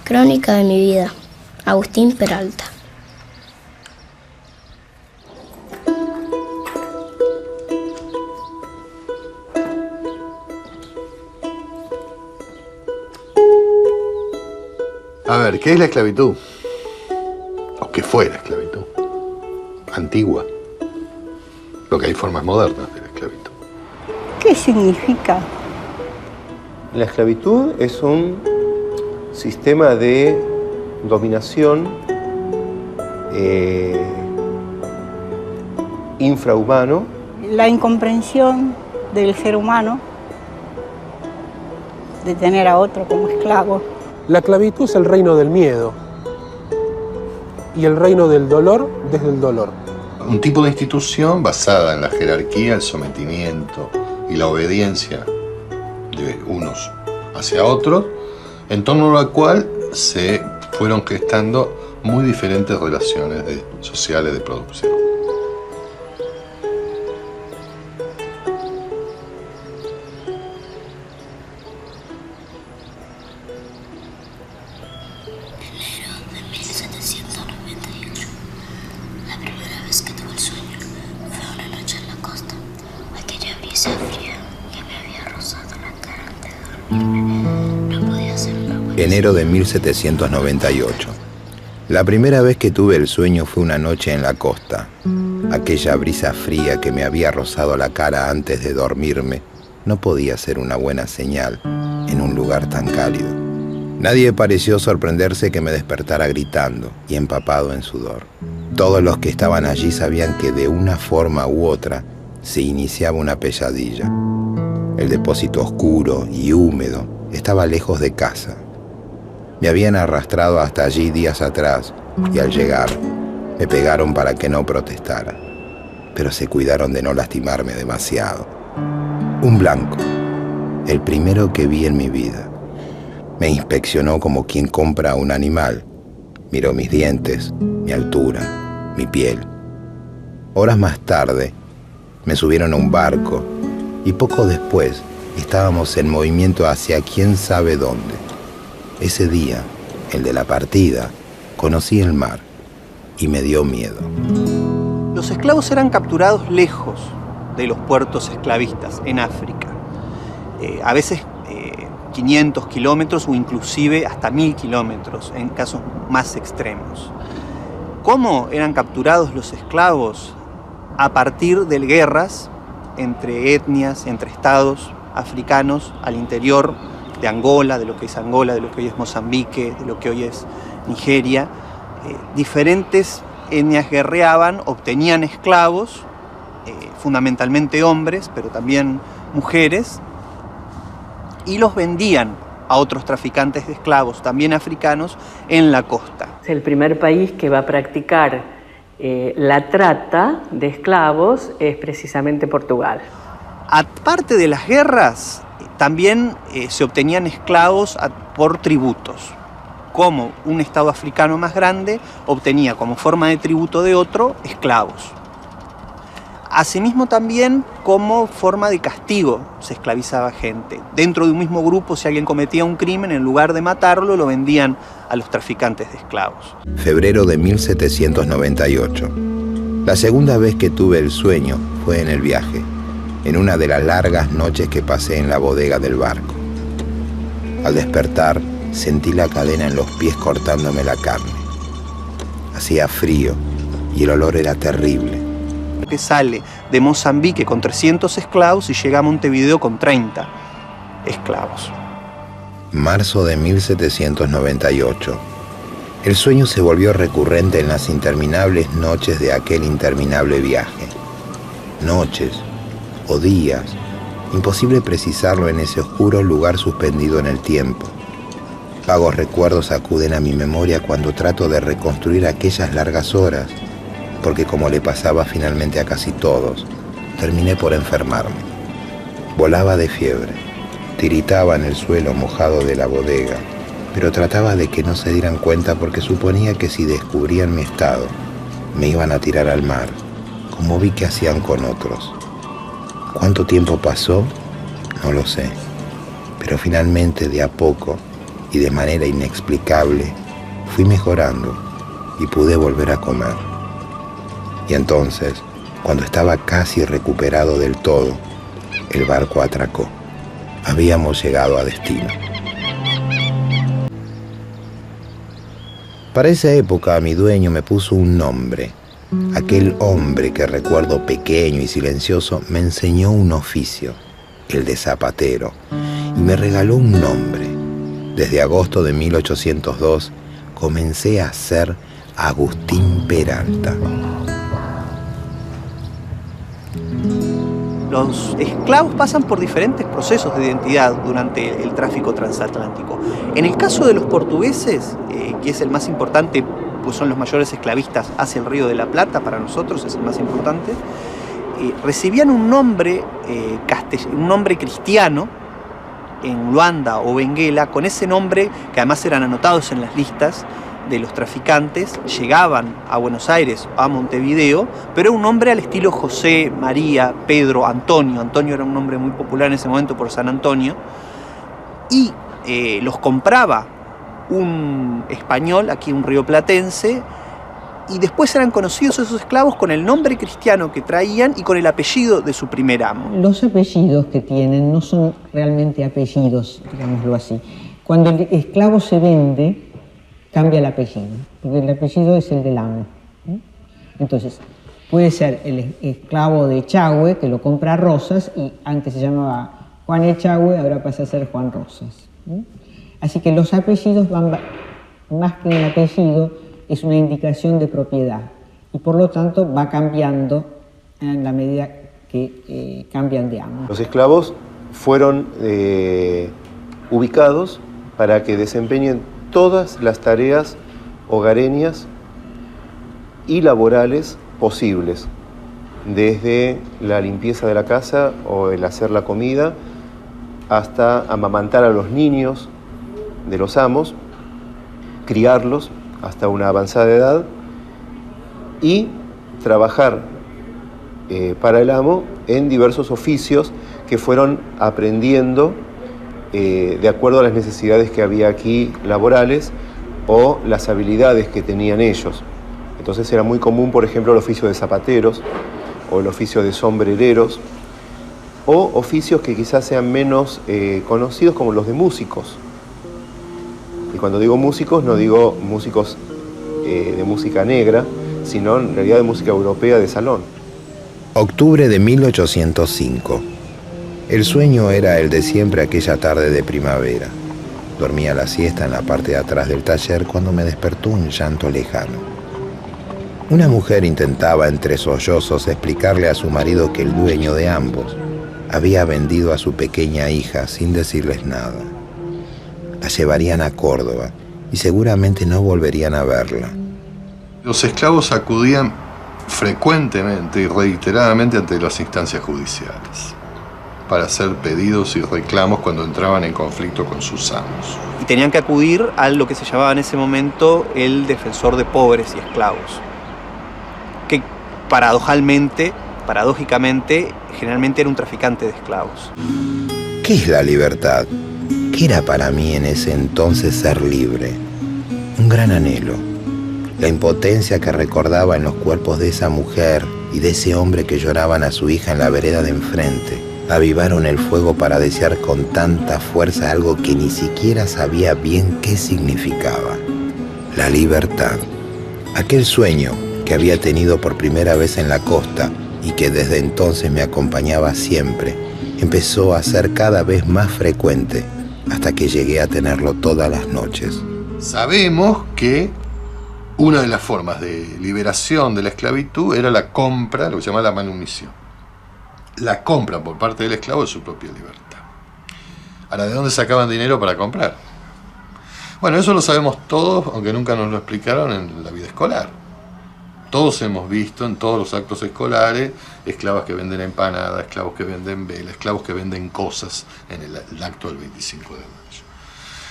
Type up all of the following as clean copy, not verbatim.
Crónica de mi vida. Agustín Peralta. A ver, ¿qué es la esclavitud? ¿O qué fue la esclavitud? Antigua. Lo que hay formas modernas de la esclavitud. ¿Qué significa? La esclavitud es un sistema de dominación infrahumano. La incomprensión del ser humano de tener a otro como esclavo. La esclavitud es el reino del miedo y el reino del dolor desde el dolor. Un tipo de institución basada en la jerarquía, el sometimiento y la obediencia de unos hacia otros, en torno a la cual se fueron gestando muy diferentes relaciones sociales de producción. Enero de 1798. La primera vez que tuve el sueño fue una noche en la costa. Aquella brisa fría que me había rozado la cara antes de dormirme no podía ser una buena señal en un lugar tan cálido. Nadie pareció sorprenderse que me despertara gritando y empapado en sudor. Todos los que estaban allí sabían que de una forma u otra se iniciaba una pesadilla. El depósito oscuro y húmedo estaba lejos de casa. Me habían arrastrado hasta allí días atrás y al llegar me pegaron para que no protestara, pero se cuidaron de no lastimarme demasiado. Un blanco, el primero que vi en mi vida. Me inspeccionó como quien compra un animal. Miró mis dientes, mi altura, mi piel. Horas más tarde me subieron a un barco y poco después estábamos en movimiento hacia quién sabe dónde. Ese día, el de la partida, conocí el mar y me dio miedo. Los esclavos eran capturados lejos de los puertos esclavistas en África. A veces 500 kilómetros o inclusive hasta 1000 kilómetros en casos más extremos. ¿Cómo eran capturados los esclavos? A partir de guerras entre etnias, entre estados africanos al interior de Angola, de lo que es Angola, de lo que hoy es Mozambique, de lo que hoy es Nigeria. Diferentes etnias guerreaban, obtenían esclavos, fundamentalmente hombres, pero también mujeres, y los vendían a otros traficantes de esclavos, también africanos, en la costa. El primer país que va a practicar la trata de esclavos es precisamente Portugal. Aparte de las guerras, también se obtenían esclavos por tributos. Como un estado africano más grande obtenía como forma de tributo de otro esclavos. Asimismo también como forma de castigo se esclavizaba gente. Dentro de un mismo grupo, si alguien cometía un crimen, en lugar de matarlo, lo vendían a los traficantes de esclavos. Febrero de 1798. La segunda vez que tuve el sueño fue en el viaje, en una de las largas noches que pasé en la bodega del barco. Al despertar, sentí la cadena en los pies cortándome la carne. Hacía frío y el olor era terrible. Que sale de Mozambique con 300 esclavos y llega a Montevideo con 30 esclavos. Marzo de 1798. El sueño se volvió recurrente en las interminables noches de aquel interminable viaje. Noches o días, imposible precisarlo en ese oscuro lugar suspendido en el tiempo. Vagos recuerdos acuden a mi memoria cuando trato de reconstruir aquellas largas horas, porque como le pasaba finalmente a casi todos, terminé por enfermarme. Volaba de fiebre, tiritaba en el suelo mojado de la bodega, pero trataba de que no se dieran cuenta porque suponía que si descubrían mi estado, me iban a tirar al mar, como vi que hacían con otros. ¿Cuánto tiempo pasó? No lo sé, pero finalmente de a poco y de manera inexplicable fui mejorando y pude volver a comer. Y entonces, cuando estaba casi recuperado del todo, el barco atracó. Habíamos llegado a destino. Para esa época mi dueño me puso un nombre. Aquel hombre que recuerdo pequeño y silencioso me enseñó un oficio, el de zapatero, y me regaló un nombre. Desde agosto de 1802 comencé a ser Agustín Peralta. Los esclavos pasan por diferentes procesos de identidad durante el tráfico transatlántico. En el caso de los portugueses, que es el más importante, pues son los mayores esclavistas hacia el Río de la Plata, para nosotros es el más importante, recibían un nombre cristiano en Luanda o Benguela. Con ese nombre, que además eran anotados en las listas de los traficantes, llegaban a Buenos Aires, a Montevideo, pero era un nombre al estilo José, María, Pedro, Antonio. Antonio era un nombre muy popular en ese momento por San Antonio, y los compraba un español, aquí un rioplatense, y después eran conocidos esos esclavos con el nombre cristiano que traían y con el apellido de su primer amo. Los apellidos que tienen no son realmente apellidos, digámoslo así. Cuando el esclavo se vende, cambia el apellido, porque el apellido es el del amo. Entonces, puede ser el esclavo de Echagüe, que lo compra Rosas, y antes se llamaba Juan Echagüe, ahora pasa a ser Juan Rosas. Así que los apellidos van, más que un apellido, es una indicación de propiedad, y por lo tanto va cambiando en la medida que cambian de amo. Los esclavos fueron ubicados para que desempeñen todas las tareas hogareñas y laborales posibles, desde la limpieza de la casa o el hacer la comida, hasta amamantar a los niños de los amos, criarlos hasta una avanzada edad y trabajar para el amo en diversos oficios que fueron aprendiendo de acuerdo a las necesidades que había aquí laborales o las habilidades que tenían ellos. Entonces era muy común, por ejemplo, el oficio de zapateros o el oficio de sombrereros, o oficios que quizás sean menos conocidos, como los de músicos. Y cuando digo músicos, no digo músicos de música negra, sino en realidad de música europea de salón. Octubre de 1805. El sueño era el de siempre aquella tarde de primavera. Dormía la siesta en la parte de atrás del taller cuando me despertó un llanto lejano. Una mujer intentaba entre sollozos explicarle a su marido que el dueño de ambos había vendido a su pequeña hija sin decirles nada. La llevarían a Córdoba y seguramente no volverían a verla. Los esclavos acudían frecuentemente y reiteradamente ante las instancias judiciales para hacer pedidos y reclamos cuando entraban en conflicto con sus amos. Y tenían que acudir a lo que se llamaba en ese momento el defensor de pobres y esclavos, que paradójicamente, generalmente era un traficante de esclavos. ¿Qué es la libertad? ¿Qué era para mí en ese entonces ser libre? Un gran anhelo. La impotencia que recordaba en los cuerpos de esa mujer y de ese hombre que lloraban a su hija en la vereda de enfrente avivaron el fuego para desear con tanta fuerza algo que ni siquiera sabía bien qué significaba. La libertad. Aquel sueño que había tenido por primera vez en la costa y que desde entonces me acompañaba siempre, empezó a ser cada vez más frecuente hasta que llegué a tenerlo todas las noches. Sabemos que una de las formas de liberación de la esclavitud era la compra, lo que se llama la manumisión. La compra por parte del esclavo de su propia libertad. Ahora, ¿de dónde sacaban dinero para comprar? Bueno, eso lo sabemos todos, aunque nunca nos lo explicaron en la vida escolar. Todos hemos visto en todos los actos escolares esclavas que venden empanadas, esclavos que venden vela, esclavos que venden cosas en el acto del 25 de mayo.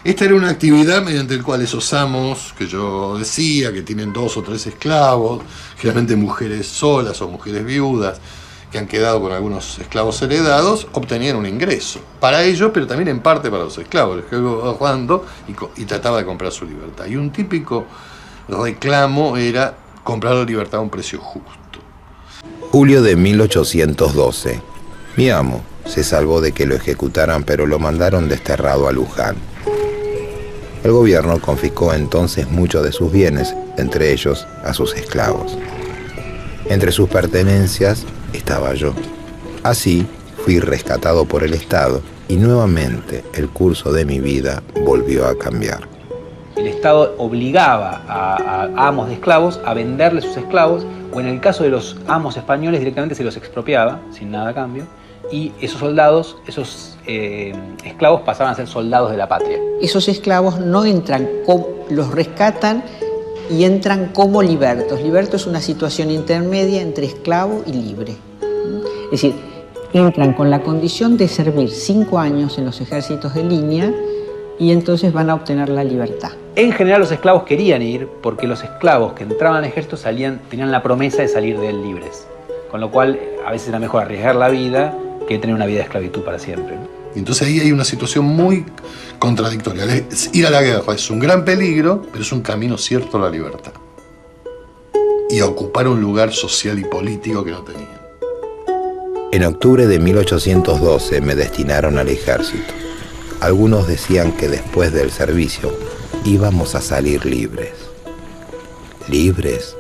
Esta era una actividad mediante la cual esos amos que yo decía, que tienen 2 o 3 esclavos, generalmente mujeres solas o mujeres viudas, que han quedado con algunos esclavos heredados, obtenían un ingreso. Para ellos, pero también en parte para los esclavos. El esclavo iba jugando y trataba de comprar su libertad. Y un típico reclamo era comprar la libertad a un precio justo. Julio de 1812. Mi amo se salvó de que lo ejecutaran, pero lo mandaron desterrado a Luján. El gobierno confiscó entonces muchos de sus bienes, entre ellos a sus esclavos. Entre sus pertenencias estaba yo. Así fui rescatado por el Estado y nuevamente el curso de mi vida volvió a cambiar. El Estado obligaba a amos de esclavos a venderle sus esclavos, o en el caso de los amos españoles directamente se los expropiaba sin nada a cambio, y esos soldados, esos esclavos pasaban a ser soldados de la patria. Esos esclavos no entran, los rescatan y entran como libertos. Liberto es una situación intermedia entre esclavo y libre. Es decir, entran con la condición de servir 5 años en los ejércitos de línea y entonces van a obtener la libertad. En general los esclavos querían ir porque los esclavos que entraban al ejército tenían la promesa de salir de él libres. Con lo cual a veces era mejor arriesgar la vida que tener una vida de esclavitud para siempre, ¿no? Entonces ahí hay una situación muy contradictoria. Ir a la guerra es un gran peligro, pero es un camino cierto a la libertad. Y a ocupar un lugar social y político que no tenían. En octubre de 1812 me destinaron al ejército. Algunos decían que después del servicio íbamos a salir libres. ¿Libres?